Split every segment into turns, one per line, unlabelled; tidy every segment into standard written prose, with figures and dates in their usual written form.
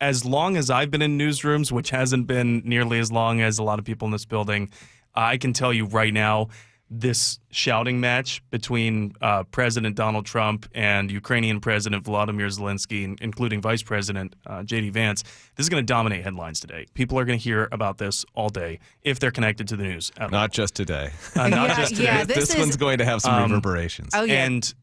as long as I've been in newsrooms, which hasn't been nearly as long as a lot of people in this building, I can tell you right now, this shouting match between President Donald Trump and Ukrainian President Volodymyr Zelensky, including Vice President J.D. Vance, this is going to dominate headlines today. People are going to hear about this all day if they're connected to the news.
Not just today.
Not just today.
Yeah,
this one's going to have some reverberations.
Oh, yeah.
And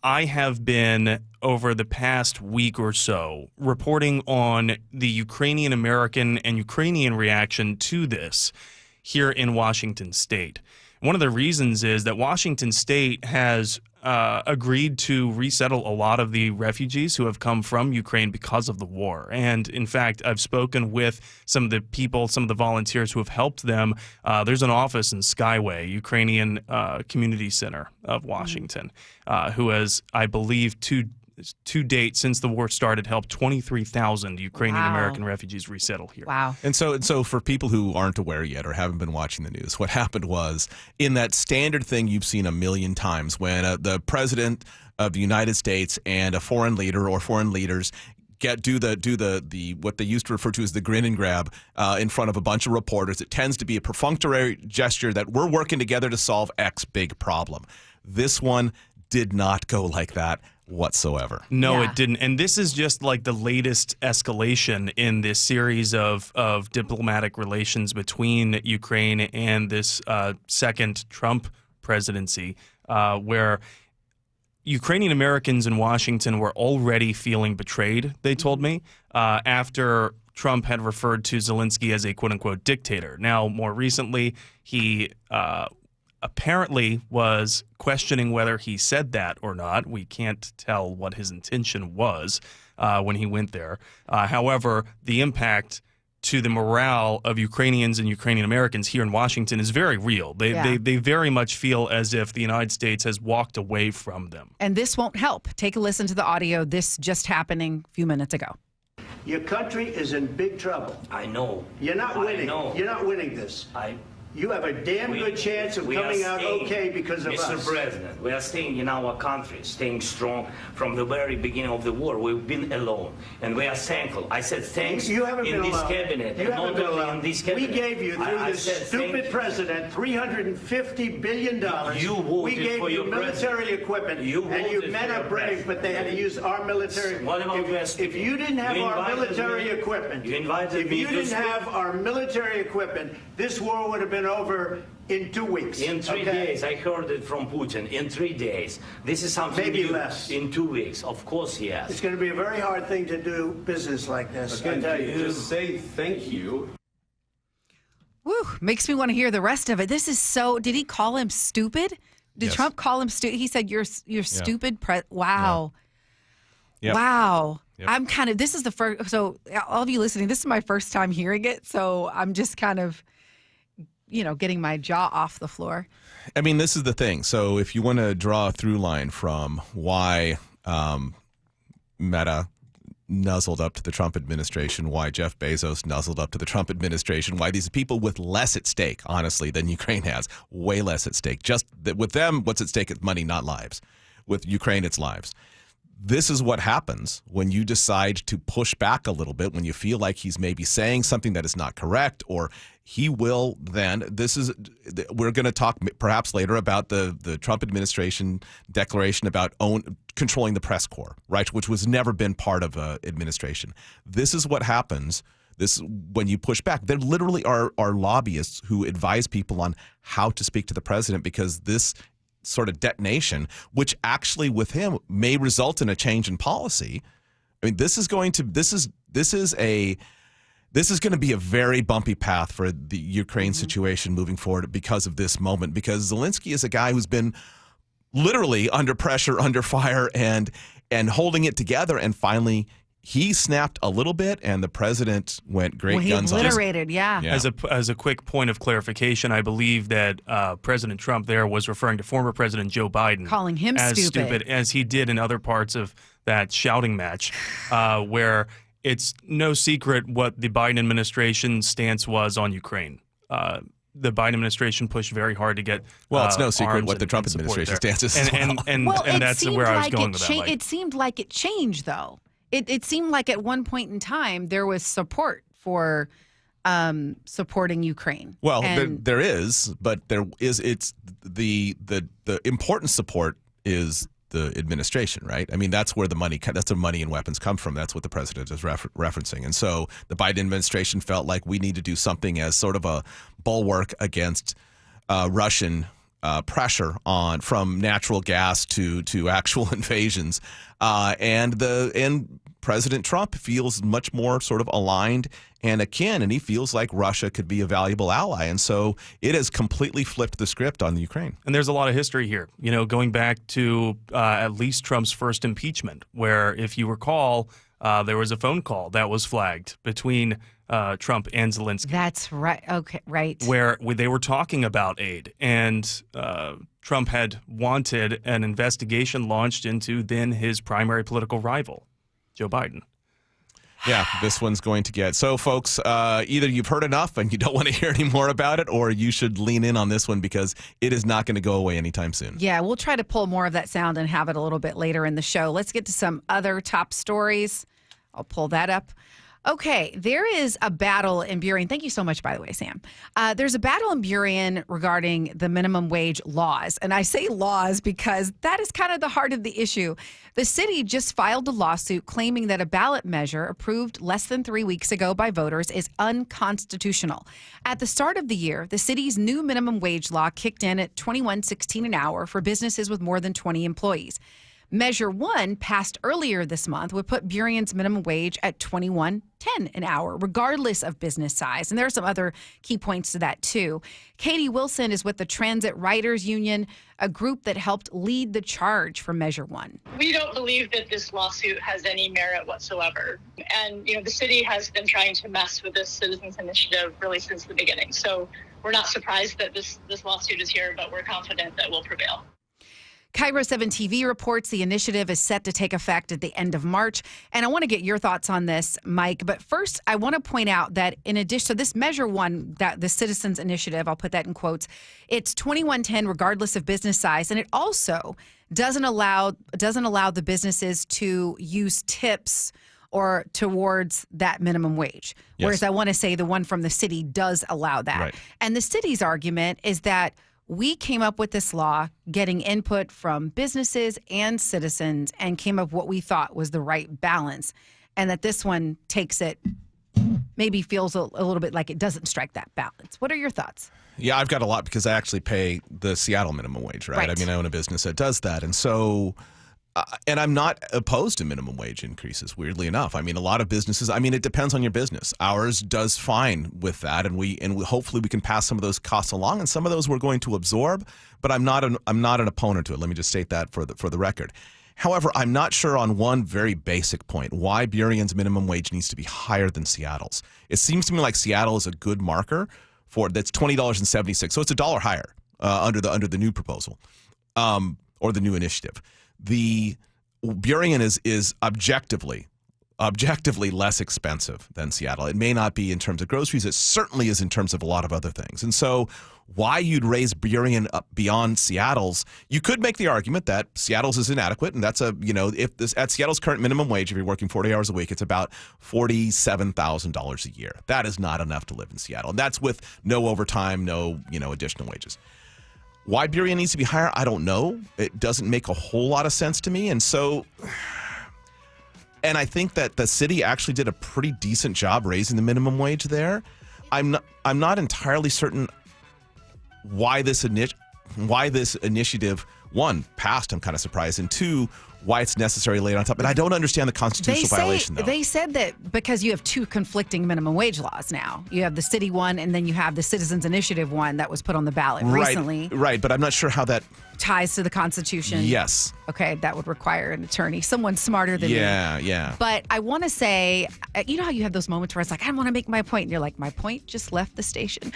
I have been, over the past week or so, reporting on the Ukrainian American and Ukrainian reaction to this here in Washington State. One of the reasons is that Washington State has agreed to resettle a lot of the refugees who have come from Ukraine because of the war. And in fact, I've spoken with some of the people, some of the volunteers who have helped them. There's an office in Skyway, Ukrainian Community Center of Washington, who has, I believe, to date, since the war started, helped 23,000 Ukrainian American refugees resettle here.
Wow.
And so for people who aren't aware yet or haven't been watching the news, what happened was, in that standard thing you've seen a million times, when the president of the United States and a foreign leader or foreign leaders do the what they used to refer to as the grin and grab in front of a bunch of reporters, it tends to be a perfunctory gesture that we're working together to solve X big problem. This one did not go like that whatsoever.
No, it didn't. And this is just like the latest escalation in this series of diplomatic relations between Ukraine and this second Trump presidency, where Ukrainian Americans in Washington were already feeling betrayed, they told me, after Trump had referred to Zelensky as a quote-unquote dictator. Now, more recently, he apparently was questioning whether he said that or not. We can't tell what his intention was when he went there. However, the impact to the morale of Ukrainians and Ukrainian Americans here in Washington is very real. They very much feel as if the United States has walked away from them.
And this won't help. Take a listen to the audio. This just happening a few minutes ago.
Your country is in big trouble.
I know.
You're not winning.
I know.
You're not winning this. You have a damn good chance of coming out okay because of us.
Mr. President, we are staying in our country, staying strong from the very beginning of the war. We've been alone, and we are thankful. I said thanks
you haven't
in
been
this
alone.
cabinet.
You haven't been alone.
In this cabinet.
We gave you, through this stupid president, $350 billion.
You voted
we gave
for
you
your
military
president.
equipment,
You
and you
voted
men
for
are
your
brave,
president.
but they had to use our military.
What about
If you didn't have our military equipment,
you invited me
if you didn't have our military equipment, this war would have been over in 2 weeks.
In 3 days, I heard it from Putin. In 3 days. This is something
Maybe
new.
less.
In 2 weeks. Of course, yes.
It's going to be a very hard thing to do business like this.
Again,
I tell you.
just say thank you.
Woo, makes me want to hear the rest of it. This is so, did he call him stupid? Did
Yes.
Trump call him stupid? He said, you're stupid. Wow.
Yep.
Wow.
Yep.
I'm kind of, this is the first, so all of you listening, this is my first time hearing it. So I'm just kind of, getting my jaw off the floor.
I mean, this is the thing. So if you want to draw a through line from why Meta nuzzled up to the Trump administration, why Jeff Bezos nuzzled up to the Trump administration, why these people with less at stake, honestly, than Ukraine has, way less at stake. Just that with them, what's at stake is money, not lives. With Ukraine, it's lives. This is what happens when you decide to push back a little bit, when you feel like he's maybe saying something that is not correct, or he will then, we're going to talk perhaps later about the Trump administration declaration about controlling the press corps, right, which was never been part of administration. This is what happens. When you push back, there literally are lobbyists who advise people on how to speak to the president, because this sort of detonation, which actually with him may result in a change in policy. I mean, this is going to be a very bumpy path for the Ukraine situation moving forward because of this moment, because Zelensky is a guy who's been literally under pressure, under fire, and holding it together, and finally he snapped a little bit, and the president went guns on him.
Obliterated, yeah.
As a quick point of clarification, I believe that President Trump there was referring to former President Joe Biden,
calling him
as
stupid,
as he did in other parts of that shouting match, where it's no secret what the Biden administration's stance was on Ukraine. The Biden administration pushed very hard to get
it's no secret what the Trump
support
administration
there.
stance is.
And that's where I was going with that.
It seemed like it changed, though. it seemed like at one point in time there was support for supporting Ukraine.
Well, there is, but it's the important support is the administration, right? I mean, that's where money and weapons come from. That's what the president is referencing. And so the Biden administration felt like we need to do something as sort of a bulwark against Russian pressure from natural gas to actual invasions. And President Trump feels much more sort of aligned and akin, and he feels like Russia could be a valuable ally. And so it has completely flipped the script on the Ukraine.
And there's a lot of history here, going back to at least Trump's first impeachment, where, if you recall, there was a phone call that was flagged between Trump and Zelensky.
That's right. Okay, right.
Where they were talking about aid, and Trump had wanted an investigation launched into then his primary political rival, Joe Biden.
Yeah, this one's going to get... So, folks, either you've heard enough and you don't want to hear any more about it, or you should lean in on this one because it is not going to go away anytime soon.
Yeah, we'll try to pull more of that sound and have it a little bit later in the show. Let's get to some other top stories. I'll pull that up. Okay, there is a battle in Burien. Thank you so much, by the way, Sam. There's a battle in Burien regarding the minimum wage laws. And I say laws because that is kind of the heart of the issue. The city just filed a lawsuit claiming that a ballot measure approved less than 3 weeks ago by voters is unconstitutional. At the start of the year, the city's new minimum wage law kicked in at $21.16 an hour for businesses with more than 20 employees. Measure 1, passed earlier this month, would put Burien's minimum wage at $21.10 an hour, regardless of business size. And there are some other key points to that, too. Katie Wilson is with the Transit Writers Union, a group that helped lead the charge for Measure 1.
We don't believe that this lawsuit has any merit whatsoever. And, the city has been trying to mess with this citizens initiative really since the beginning. So we're not surprised that this lawsuit is here, but we're confident that we'll prevail.
KIRO 7 TV reports the initiative is set to take effect at the end of March. And I want to get your thoughts on this, Mike. But first, I want to point out that in addition to this Measure 1, that the Citizens Initiative, I'll put that in quotes, it's $21.10 regardless of business size. And it also doesn't allow the businesses to use tips or towards that minimum wage.
Yes.
Whereas I want to say the one from the city does allow that.
Right.
And the city's argument is that we came up with this law getting input from businesses and citizens and came up with what we thought was the right balance, and that this one takes it, maybe feels a little bit like it doesn't strike that balance. What are your thoughts?
Yeah, I've got a lot because I actually pay the Seattle minimum wage, right? I mean, I own a business that does that. And so... and I'm not opposed to minimum wage increases, weirdly enough. I mean, a lot of businesses, it depends on your business. Ours does fine with that, and we hopefully we can pass some of those costs along, and some of those we're going to absorb, but I'm not an opponent to it. Let me just state that for the record. However, I'm not sure on one very basic point why Burien's minimum wage needs to be higher than Seattle's. It seems to me like Seattle is a good marker for that's $20.76, so it's $1 higher under the new proposal or the new initiative. The Burien is objectively less expensive than Seattle. It may not be in terms of groceries. It certainly is in terms of a lot of other things. And so why you'd raise Burien up beyond Seattle's, you could make the argument that Seattle's is inadequate. And that's if this at Seattle's current minimum wage, if you're working 40 hours a week, it's about $47,000 a year. That is not enough to live in Seattle. And that's with no overtime, no, additional wages. Why Burien needs to be higher, I don't know. It doesn't make a whole lot of sense to me. And I think that the city actually did a pretty decent job raising the minimum wage there. I'm not entirely certain why this initiative, one, passed. I'm kind of surprised, and two, why it's necessary laid on top. But I don't understand the constitutional violation, though.
They said that because you have two conflicting minimum wage laws now. You have the city one, and then you have the Citizens Initiative one that was put on the ballot recently.
Right, but I'm not sure how that
ties to the Constitution.
Yes.
Okay, that would require an attorney, someone smarter than me.
Yeah.
But I want to say, you know how you have those moments where it's like, I want to make my point, and you're like, my point just left the station.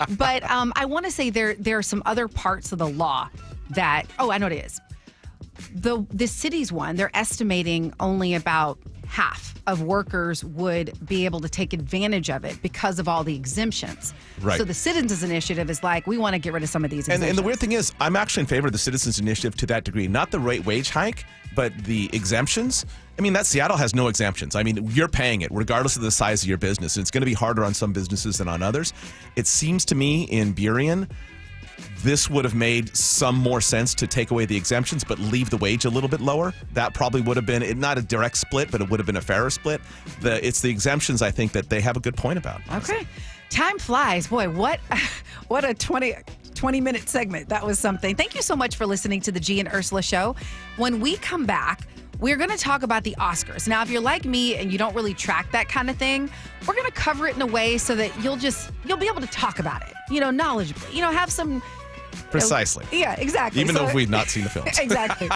But I want to say there are some other parts of the law that, I know what it is. The city's one, they're estimating only about half of workers would be able to take advantage of it because of all the exemptions.
Right.
So the Citizens Initiative is like, we want to get rid of some of these exemptions.
And the weird thing is, I'm actually in favor of the Citizens Initiative to that degree. Not the rate wage hike, but the exemptions. I mean, that Seattle has no exemptions. I mean, you're paying it regardless of the size of your business. It's going to be harder on some businesses than on others. It seems to me in Burien, this would have made some more sense to take away the exemptions, but leave the wage a little bit lower. That probably would have been not a direct split, but it would have been a fairer split. It's the exemptions, I think, that they have a good point about.
Okay. Time flies. Boy, what a 20-minute segment. That was something. Thank you so much for listening to the Gee and Ursula Show. When we come back, we're going to talk about the Oscars. Now, if you're like me and you don't really track that kind of thing, we're going to cover it in a way so that you'll be able to talk about it, knowledgeably, have some...
Precisely.
Yeah, exactly.
Even though we've not seen the films.
Exactly.